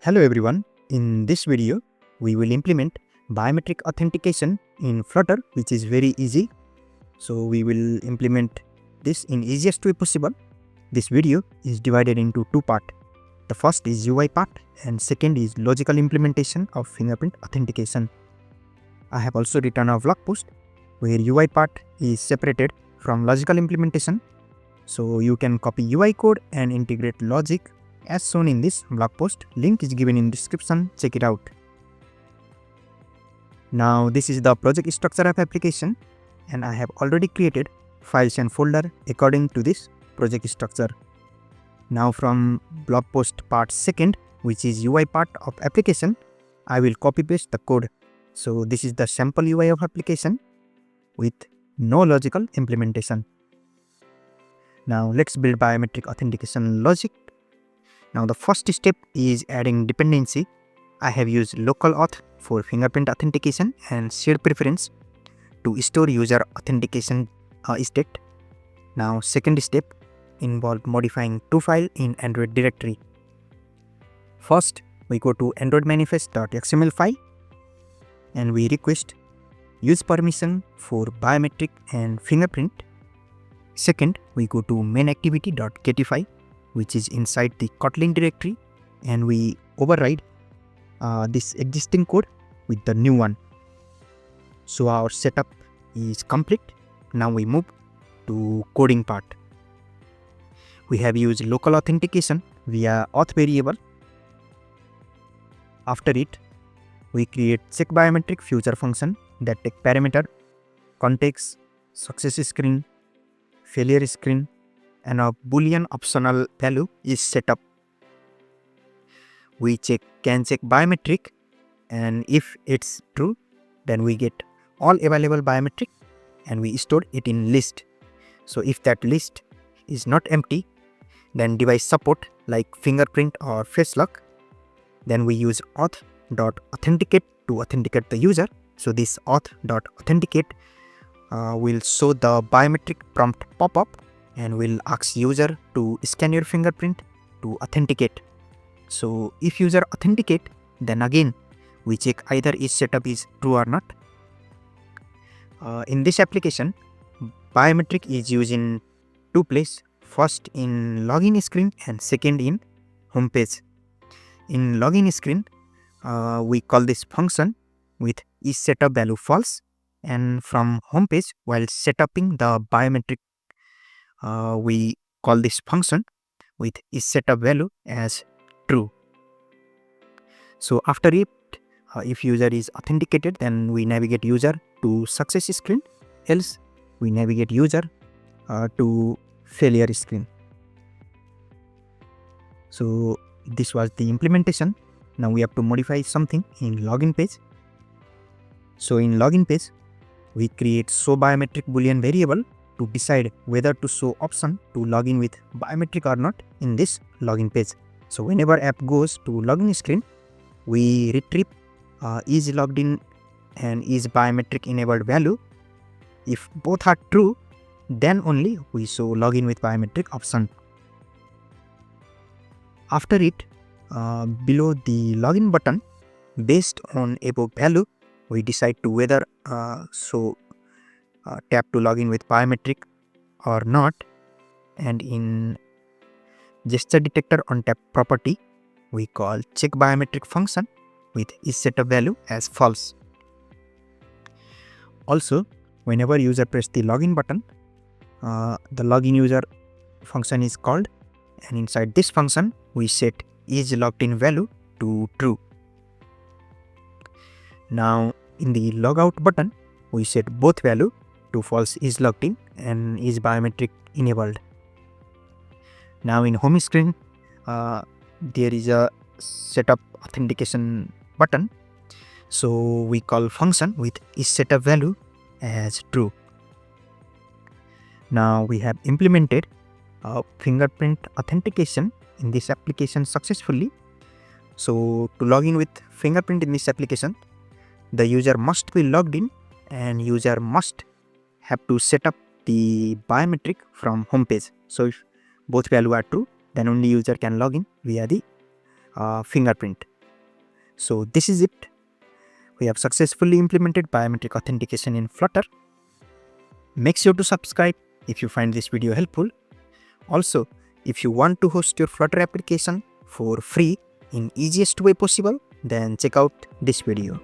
Hello everyone, in this video we will implement biometric authentication in Flutter, which is very easy. So we will implement this in easiest way possible. This video is divided into two parts. The first is UI part and second is logical implementation of fingerprint authentication. I have also written a blog post where UI part is separated from logical implementation. So you can copy UI code and integrate logic as shown in this blog post. Link is given in description, check it out. Now this is the project structure of application and I have already created files and folder according to this project structure. Now from blog post part second, which is UI part of application, I will copy paste the code. So this is the sample UI of application with no logical implementation. Now let's build biometric authentication logic. Now the first step is adding dependency. I have used local auth for fingerprint authentication and shared preference to store user authentication state. Now second step involves modifying two files in Android directory. First we go to android manifest.xml file and we request use permission for biometric and fingerprint. Second we go to main-activity.getify, which is inside the Kotlin directory, and we override this existing code with the new one. So our setup is complete. Now we move to coding part. We have used local authentication via auth variable. After it, we create check biometric future function that take parameter, context, success screen, failure screen, and a boolean optional value is set up. We can check biometric, and if it's true, then we get all available biometric and we store it in list. So if that list is not empty, then device support like fingerprint or face lock, then we use auth.authenticate to authenticate the user. So this auth.authenticate will show the biometric prompt pop up and will ask user to scan your fingerprint to authenticate. So if user authenticate, then again we check either each setup is true or not. In this application, biometric is used in two places. First in login screen and second in home page. In login screen, we call this function with each setup value false, and from home page while setuping the biometric, we call this function with each setup value as true. So after it, if user is authenticated, then we navigate user to success screen, else we navigate user to failure screen. So this was the implementation. Now we have to modify something in login page. So in login page, we create show biometric boolean variable to decide whether to show option to login with biometric or not in this login page. So whenever app goes to login screen, we retrieve is logged in and is biometric enabled value. If both are true, then only we show login with biometric option. After it, below the login button, based on above value, we decide to whether tap to login with biometric or not. And in gesture detector on tap property, we call check biometric function with each setup value as false. Also, whenever user press the login button, the login user function is called, and inside this function we set is logged in value to true. Now in the logout button, we set both value to false is logged in and is biometric enabled. Now in home screen, there is a setup authentication button. So we call function with is setup value as true. Now we have implemented fingerprint authentication in this application successfully. So to log in with fingerprint in this application, the user must be logged in and user must have to set up the biometric from home page. So if both value are true, then only user can log in via the fingerprint. So this is it. We have successfully implemented biometric authentication in Flutter. Make sure to subscribe if you find this video helpful. Also, if you want to host your Flutter application for free in easiest way possible, then check out this video.